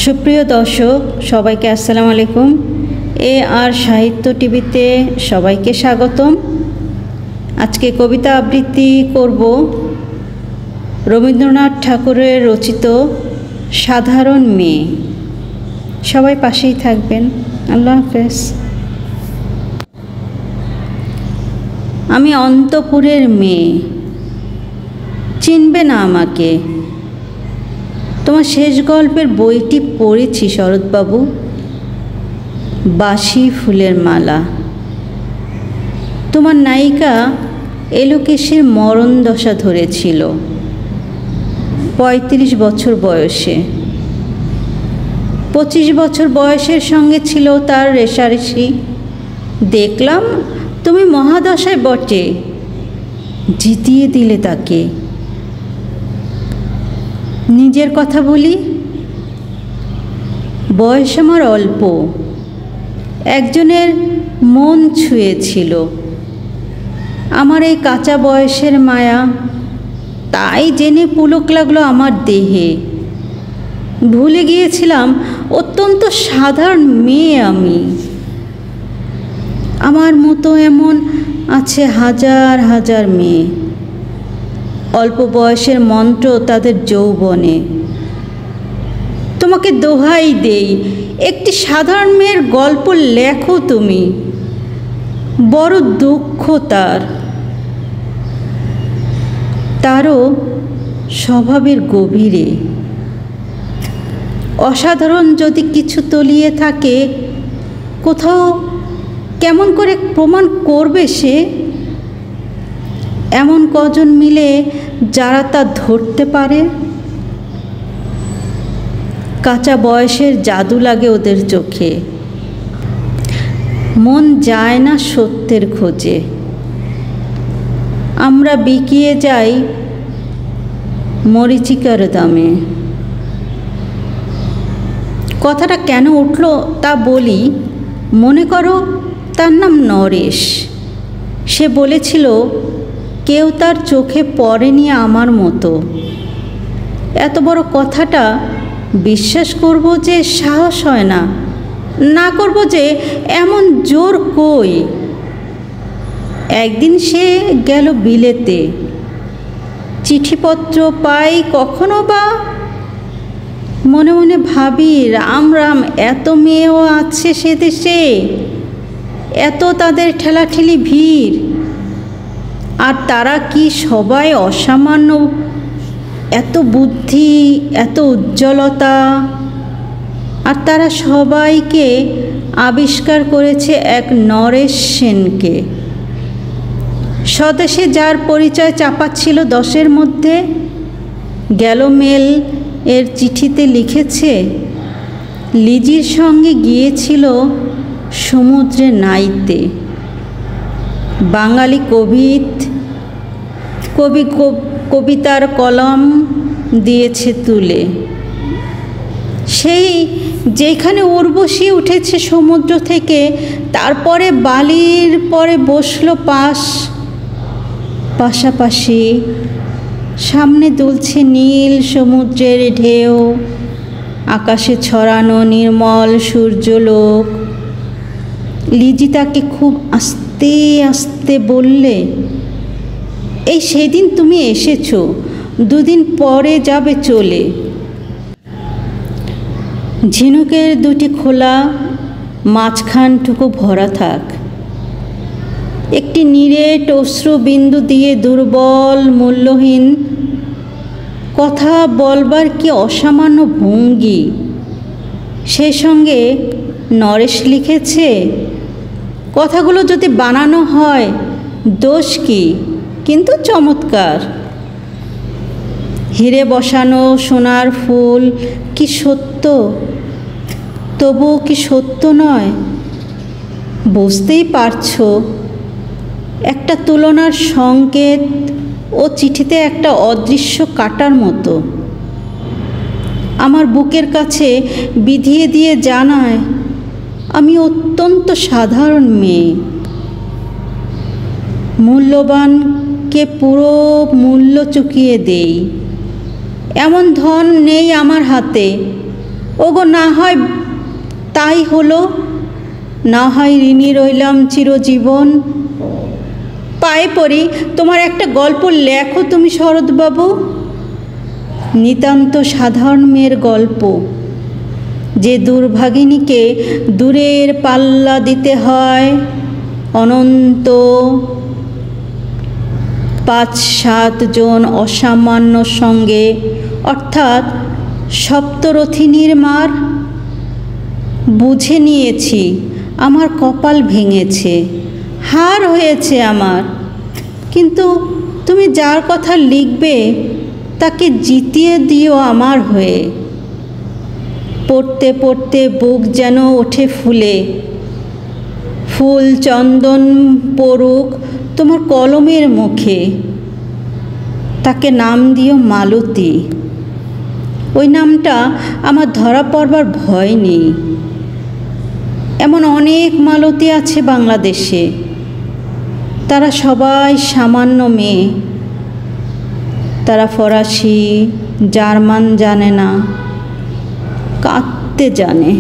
সুপ্রিয় দর্শক সবাইকে আসসালামু আলাইকুম। এ আর সাহিত্য টিভিতে সবাইকে স্বাগতম। আজকে কবিতা আবৃত্তি করব রবীন্দ্রনাথ ঠাকুরের রচিত সাধারণ মেয়ে। সবাই পাশেই থাকবেন। আল্লাহ হাফেজ। আমি অন্তপুরের মেয়ে, চিনবে না আমাকে। তোমার শেষ গল্পের বইটি পড়েছি শরৎবাবু, বাসি ফুলের মালা। তোমার নায়িকা এলোকেশের মরণ দশা ধরেছিল ৩৫ বছর বয়সে। ২৫ বছর বয়সের সঙ্গে ছিল তার রেষারেষি। দেখলাম তুমি মহাদশায় বটে, জিতিয়ে দিলে তাকে। নিজের কথা বলি, বয়স আমার অল্প, একজনের মন ছুঁয়েছিল আমার এই কাঁচা বয়সের মায়া। তাই জেনে পুলক লাগলো আমার দেহে। ভুলে গিয়েছিলাম অত্যন্ত সাধারণ মেয়ে আমি। আমার মতো এমন আছে হাজার হাজার মেয়ে। অল্প বয়সের মন্ত্র তাদের যৌবনে। তোমাকে দোহাই দেই, একটি সাধারণ মেয়ের গল্প লেখো তুমি। বড় দুঃখ তারও স্বভাবের গভীরে। অসাধারণ যদি কিছু তলিয়ে থাকে, কোথাও কেমন করে প্রমাণ করবে সে? এমন কজন মিলে যারা তা ধরতে পারে। কাঁচা বয়সের জাদু লাগে ওদের চোখে। মন যায় না সত্যের খোঁজে। আমরা বিকিয়ে যাই মরীচিকার দামে। কথাটা কেন উঠল তা বলি। মনে করো তার নাম নরেশ। সে বলেছিল কেউ তার চোখে পড়েনি আমার মতো। এত বড় কথাটা বিশ্বাস করব যে সাহস হয় না, না করব যে এমন জোর কই। একদিন সে গেল বিলেতে, চিঠিপত্র পাই কখনো বা। মনে মনে ভাবি রাম রাম, এত মেয়েও আছে সে দেশে, এত তাদের ঠেলাঠেলি ভিড়। আর তারা কি সবাই অসামান্য, এত বুদ্ধি, এত উজ্জ্বলতা। আর তারা সবাইকে আবিষ্কার করেছে এক নরেশ সেনকে। স্বদেশে যার পরিচয় চাপাচ্ছিল 10-এর মধ্যে। গেল মেল এর চিঠিতে লিখেছে লিজির সঙ্গে গিয়েছিল সমুদ্রে নাইতে। বাঙালি কবিতার কলম দিয়েছে তুলে। সেই যেখানে উর্বশী উঠেছে সমুদ্র থেকে, তারপরে বালির পরে বসলো পাশাপাশি। সামনে দুলছে নীল সমুদ্রের ঢেউ, আকাশে ছড়ানো নির্মল সূর্যলোক। লিজি তাকে খুব আস্তে আস্তে বললে, এই সেদিন তুমি এসেছো, 2 দিন পরে যাবে চলে। ঝিনুকের 2টি খোলা, মাঝখানটুকু ভরা থাক। একটি নিরেট অশ্রুবিন্দু দিয়ে দুর্বল মূল্যহীন কথা বলবার কি অসামান্য ভঙ্গি। সেই সঙ্গে নরেশ লিখেছে, কথাগুলো যদি বানানো হয় দোষ কি, কিন্তু চমৎকার। হিরে বসানো সোনার ফুল কি সত্য, তবুও কি সত্য নয়? বুঝতেই পারছো। একটা তুলনার সংকেত ও চিঠিতে একটা অদৃশ্য কাটার মতো আমার বুকের কাছে বিধিয়ে দিয়ে জানায় আমি অত্যন্ত সাধারণ মেয়ে। মূল্যবানকে পুরো মূল্য চুকিয়ে দেই। এমন ধন নেই আমার হাতে ওগো না হয় তাই হলো, না হয় ঋণী রইলাম চিরজীবন। পায়ে পড়ি, তোমার একটা গল্প লেখো তুমি শরৎবাবু, নিতান্ত সাধারণ মেয়ের গল্প, যে দুর্ভাগিনীকে দূরের পাল্লা দিতে হয় অনন্ত ৫-৭ জন অসামান্য সঙ্গে, অর্থাৎ সপ্তরথিনীর মার। বুঝে নিয়েছি আমার কপাল ভেঙেছে, হার হয়েছে আমার, কিন্তু তুমি যার কথা লিখবে তাকে জিতিয়ে দিও আমার হয়ে। পড়তে পড়তে বুক যেন ওঠে ফুলে, ফুল চন্দন পড়ুক তোমার কলমের মুখে, তাকে নাম দিও মালতী। ওই নামটা আমার ধরা পড়বার ভয় নেই, এমন অনেক মালতী আছে বাংলাদেশে, তারা সবাই সামান্য মেয়ে, তারা ফরাসি জার্মান জানে না, কাঁদতে জানে।